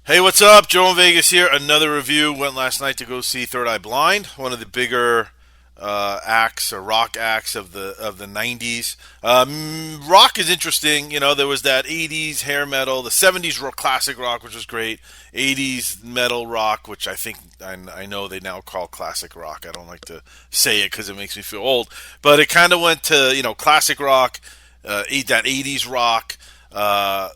Hey, what's up? Joe in Vegas here. Another review. Went last night to go see Third Eye Blind, one of the bigger acts or rock acts of the '90s. Rock is interesting. You know, there was that '80s hair metal, the '70s classic rock, which was great. '80s metal rock, which I know they now call classic rock. I don't like to say it because it makes me feel old, but it kind of went to classic rock, that '80s rock. Uh,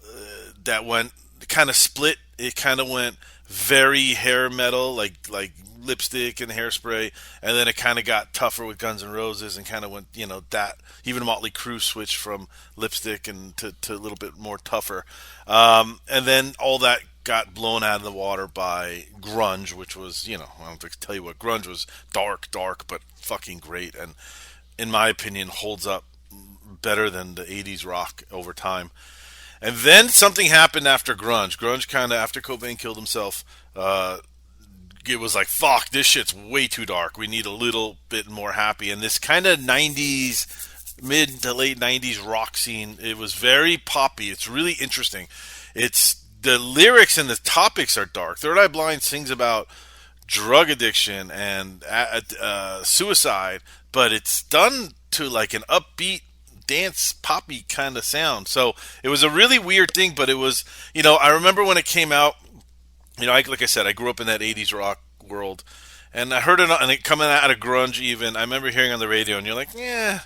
that went kind of split. It kind of went very hair metal, like Lipstick and Hairspray, and then it kind of got tougher with Guns N' Roses, and kind of went that even Motley Crue switched from Lipstick and to a little bit more tougher, and then all that got blown out of the water by grunge, which was I don't have to tell you what grunge was, dark, but fucking great, and in my opinion holds up better than the '80s rock over time. And then something happened after grunge. Grunge kind of after Cobain killed himself. It was like, fuck, this shit's way too dark. We need a little bit more happy. And this kind of '90s, mid to late '90s rock scene, it was very poppy. It's really interesting. It's the lyrics and the topics are dark. Third Eye Blind sings about drug addiction and suicide, but it's done to like an upbeat dance poppy kind of sound. So it was a really weird thing, but it was, I remember when it came out, like I said, I grew up in that '80s rock world, and I heard it, and it coming out of grunge even. I remember hearing on the radio, and you're like, yeah,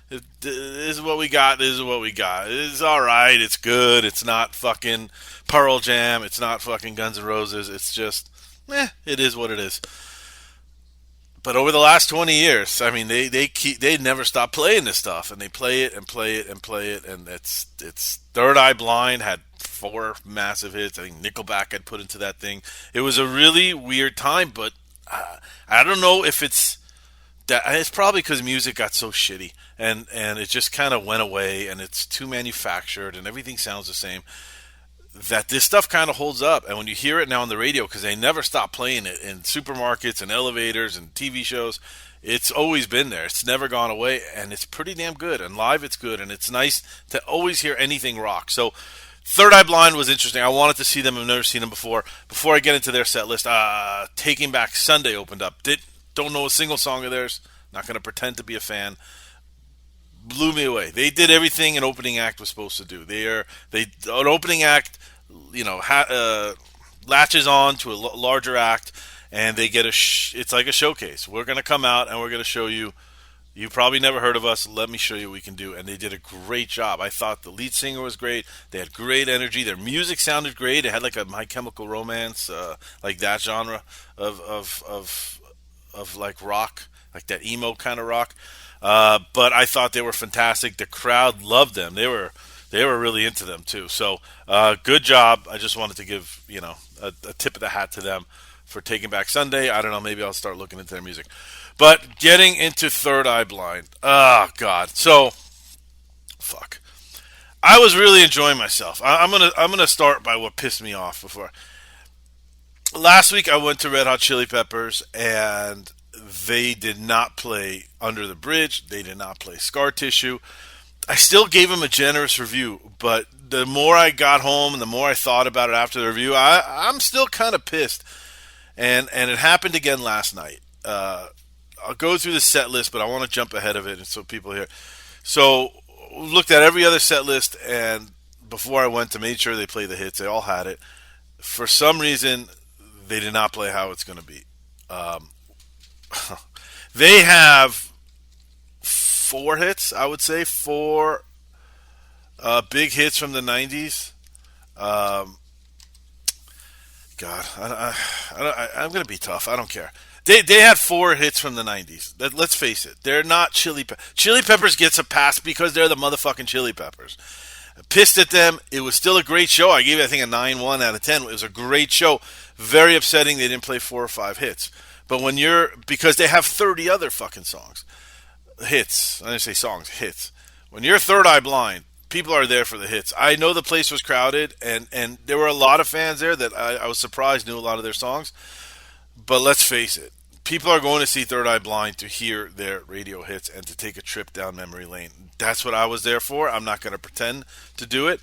this is what we got. This is what we got. It's all right. It's good. It's not fucking Pearl Jam. It's not fucking Guns N' Roses. It's just, it is what it is. But over the last 20 years, I mean, they never stop playing this stuff, and they play it and play it and play it, and it's Third Eye Blind had four massive hits. I think Nickelback had put into that thing. It was a really weird time, but I don't know if it's that. It's probably because music got so shitty, and it just kind of went away, and it's too manufactured, and everything sounds the same, that this stuff kind of holds up. And when you hear it now on the radio, because they never stop playing it in supermarkets and elevators and TV shows, it's always been there. It's never gone away, and it's pretty damn good. And live, it's good, and it's nice to always hear anything rock. So, Third Eye Blind was interesting. I wanted to see them. I've never seen them before. Before I get into their set list, Taking Back Sunday opened up. Don't know a single song of theirs. Not going to pretend to be a fan. Blew me away. They did everything an opening act was supposed to do. An opening act, latches on to a larger act, and they get it's like a showcase. We're going to come out and we're going to show you. You probably never heard of us. Let me show you what we can do. And they did a great job. I thought the lead singer was great. They had great energy. Their music sounded great. It had like a My Chemical Romance, like that genre of like rock, like that emo kind of rock. But I thought they were fantastic. The crowd loved them. They were really into them too. So good job. I just wanted to give a tip of the hat to them for Taking Back Sunday. I don't know. Maybe I'll start looking into their music. But getting into Third Eye Blind. Oh God. So fuck. I was really enjoying myself. I'm gonna start by what pissed me off before. Last week I went to Red Hot Chili Peppers, and they did not play Under the Bridge. They did not play Scar Tissue. I still gave them a generous review, but the more I got home and the more I thought about it after the review, I'm still kind of pissed. And it happened again last night. I'll go through the set list, but I want to jump ahead of it, and so people hear. So looked at every other set list, and before I went to made sure they played the hits. They all had it. For some reason, they did not play How It's Gonna Be. They have four hits, I would say, four big hits from the '90s. Um, God, I'm going to be tough. I don't care. They had four hits from the '90s. Let's face it, they're not Chili Peppers. Chili Peppers gets a pass because they're the motherfucking Chili Peppers. Pissed at them. It was still a great show. I gave it, I think, a 9.1 out of 10. It was a great show. Very upsetting they didn't play four or five hits. But because they have 30 other fucking songs. Hits. I didn't say songs, hits. When you're Third Eye Blind, people are there for the hits. I know the place was crowded, and there were a lot of fans there that I was surprised knew a lot of their songs. But let's face it, people are going to see Third Eye Blind to hear their radio hits and to take a trip down memory lane. That's what I was there for. I'm not going to pretend to do it.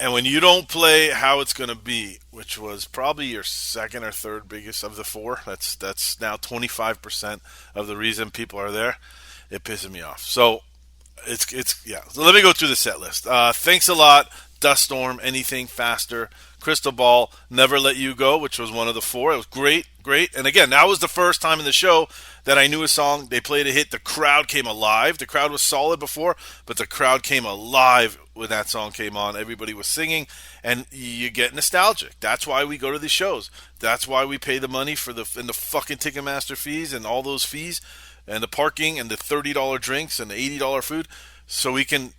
And when you don't play How It's Gonna Be, which was probably your second or third biggest of the four, that's now 25% of the reason people are there. It pisses me off. So it's yeah. So let me go through the set list. Thanks a lot, Dust Storm, Anything Faster, Crystal Ball, Never Let You Go, which was one of the four. It was great, great. And again, that was the first time in the show that I knew a song. They played a hit. The crowd came alive. The crowd was solid before, but the crowd came alive when that song came on. Everybody was singing, and you get nostalgic. That's why we go to these shows. That's why we pay the money for the fucking Ticketmaster fees and all those fees, and the parking and the $30 drinks and the $80 food, so we can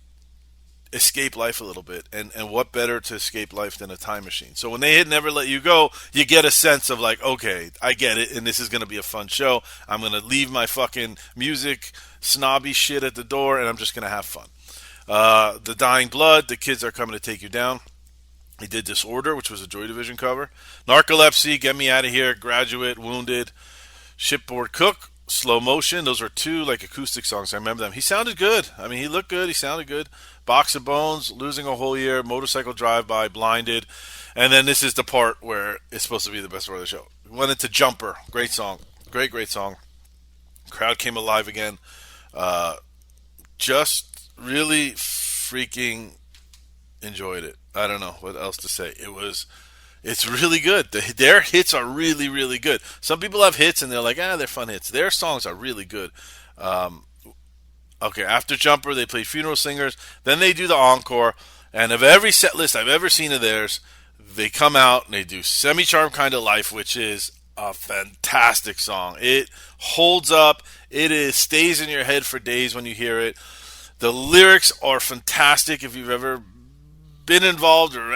escape life a little bit. And what better to escape life than a time machine? So when they hit Never Let You Go, you get a sense of like, okay, I get it, and this is going to be a fun show. I'm going to leave my fucking music snobby shit at the door, and I'm just going to have fun. The Dying Blood, The Kids Are Coming to Take You Down. He did Disorder, which was a Joy Division cover. Narcolepsy, Get Me Out of Here, Graduate, Wounded, Shipboard Cook, Slow Motion. Those were two like acoustic songs. I remember them. He sounded good. I mean, he looked good. He sounded good. Box of Bones, Losing a Whole Year, Motorcycle Drive-By, Blinded. And then this is the part where it's supposed to be the best part of the show. Went into Jumper. Great song. Great song. Crowd came alive again. Just really freaking enjoyed it. I don't know what else to say. It's really good. Their hits are really, really good. Some people have hits and they're like, they're fun hits. Their songs are really good. Okay, after Jumper, they play Funeral Singers. Then they do the encore. And of every set list I've ever seen of theirs, they come out and they do Semi-Charmed Kind of Life, which is a fantastic song. It holds up. Stays in your head for days when you hear it. The lyrics are fantastic if you've ever been involved or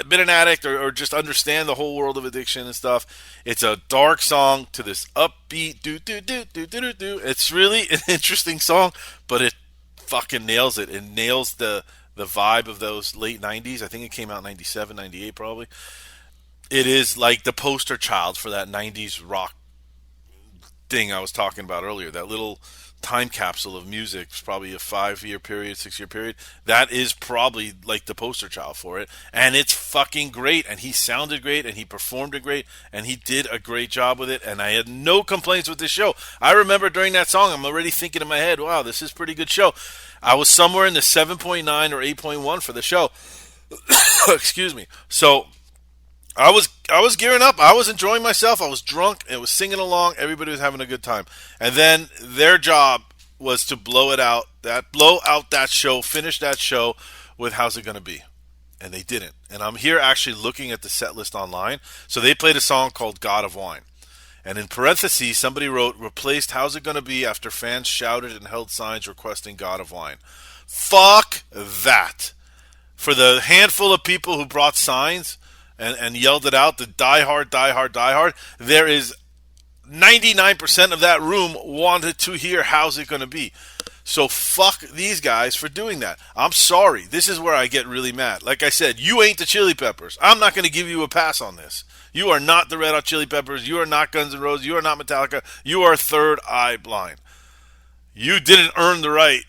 been an addict or just understand the whole world of addiction and stuff. It's a dark song to this upbeat do. It's really an interesting song, but it fucking nails it. It nails the vibe of those late 90s. I think it came out in 97, 98 probably. It is like the poster child for that 90s rock thing I was talking about earlier. That little time capsule of music. It's probably a 5-year period, 6-year period. That is probably like the poster child for it. And it's fucking great. And he sounded great and he performed it great and he did a great job with it. And I had no complaints with this show. I remember during that song, I'm already thinking in my head, wow, this is a pretty good show. I was somewhere in the 7.9 or 8.1 for the show. Excuse me. So I was gearing up. I was enjoying myself. I was drunk. It was singing along. Everybody was having a good time. And then their job was to blow out that show, finish that show with How's It Gonna Be? And they didn't. And I'm here actually looking at the set list online. So they played a song called God of Wine. And in parentheses, somebody wrote, replaced How's It Gonna Be after fans shouted and held signs requesting God of Wine. Fuck that. For the handful of people who brought signs and yelled it out, the die hard, there is 99% of that room wanted to hear How's It Gonna Be? So fuck these guys for doing that. I'm sorry. This is where I get really mad. Like I said, you ain't the Chili Peppers. I'm not going to give you a pass on this. You are not the Red Hot Chili Peppers. You are not Guns N' Roses. You are not Metallica. You are Third Eye Blind. You didn't earn the right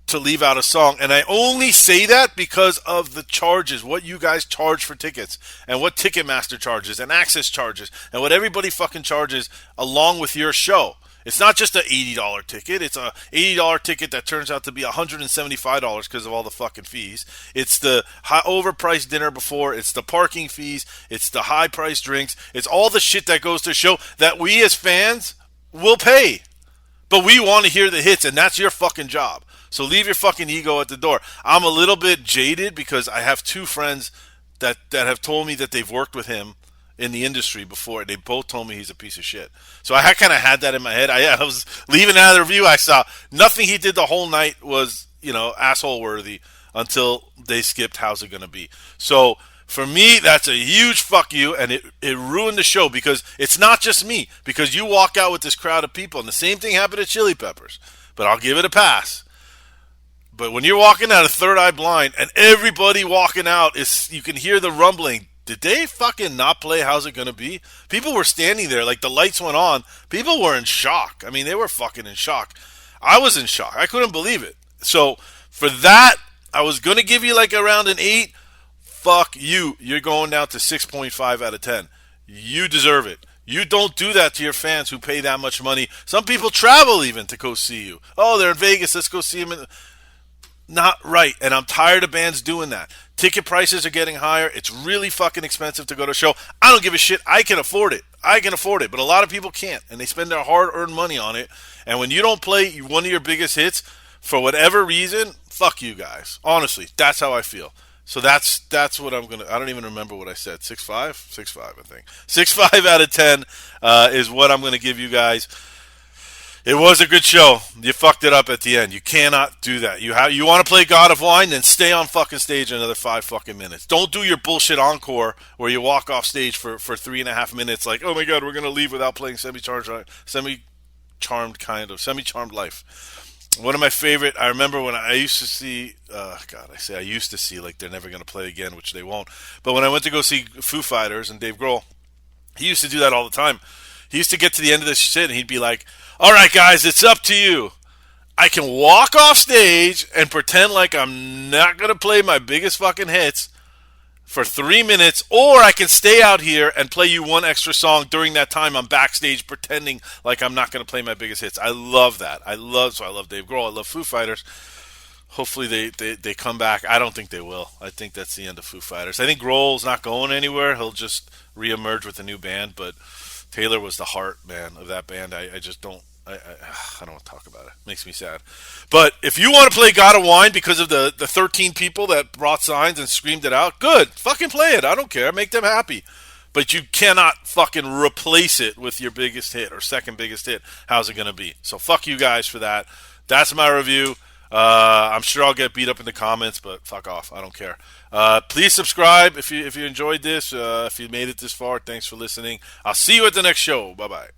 to leave out a song. And I only say that because of the charges, what you guys charge for tickets, and what Ticketmaster charges, and Access charges, and what everybody fucking charges along with your show. It's not just an $80 ticket. It's a $80 ticket that turns out to be $175 because of all the fucking fees. It's the high overpriced dinner before. It's the parking fees. It's the high-priced drinks. It's all the shit that goes to show that we as fans will pay. But we want to hear the hits, and that's your fucking job. So leave your fucking ego at the door. I'm a little bit jaded because I have two friends that have told me that they've worked with him in the industry before. They both told me he's a piece of shit. So I kind of had that in my head. I was leaving out of the review. I saw nothing he did the whole night was, asshole worthy until they skipped How's It Gonna Be? So for me, that's a huge fuck you, and it ruined the show because it's not just me. Because you walk out with this crowd of people, and the same thing happened to Chili Peppers. But I'll give it a pass. But when you're walking out of Third Eye Blind, and everybody walking out, you can hear the rumbling. Did they fucking not play How's It Gonna Be? People were standing there, like the lights went on. People were in shock. I mean, they were fucking in shock. I was in shock. I couldn't believe it. So for that, I was going to give you like around an 8. fuck you. You're going down to 6.5 out of 10. You deserve it. You don't do that to your fans who pay that much money. Some people travel even to go see you. Oh, they're in Vegas. Let's go see them. Not right. And I'm tired of bands doing that. Ticket prices are getting higher. It's really fucking expensive to go to a show. I don't give a shit. I can afford it. But a lot of people can't. And they spend their hard-earned money on it. And when you don't play one of your biggest hits, for whatever reason, fuck you guys. Honestly, that's how I feel. So that's what I'm gonna. I don't even remember what I said. 6.5, 6.5, I think. 6.5 out of 10 is what I'm gonna give you guys. It was a good show. You fucked it up at the end. You cannot do that. You want to play God of Wine, then stay on fucking stage another 5 fucking minutes. Don't do your bullshit encore where you walk off stage for 3.5 minutes. Like, oh my god, we're gonna leave without playing Semi-Charmed Life. One of my favorite, I remember when I used to see, I used to see like they're never going to play again, which they won't. But when I went to go see Foo Fighters and Dave Grohl, he used to do that all the time. He used to get to the end of this shit and he'd be like, all right, guys, it's up to you. I can walk off stage and pretend like I'm not going to play my biggest fucking hits for 3 minutes, or I can stay out here and play you one extra song during that time I'm backstage pretending like I'm not going to play my biggest hits. I love that. I love Dave Grohl. I love Foo Fighters. Hopefully they come back. I don't think they will. I think that's the end of Foo Fighters. I think Grohl's not going anywhere. He'll just reemerge with a new band, but Taylor was the heart, man, of that band. I just don't. I don't want to talk about it. It makes me sad. But if you want to play God of Wine because of the 13 people that brought signs and screamed it out, good. Fucking play it. I don't care. Make them happy. But you cannot fucking replace it with your biggest hit or second biggest hit. How's it going to be? So fuck you guys for that. That's my review. I'm sure I'll get beat up in the comments, but fuck off. I don't care. Please subscribe if you enjoyed this. If you made it this far, thanks for listening. I'll see you at the next show. Bye-bye.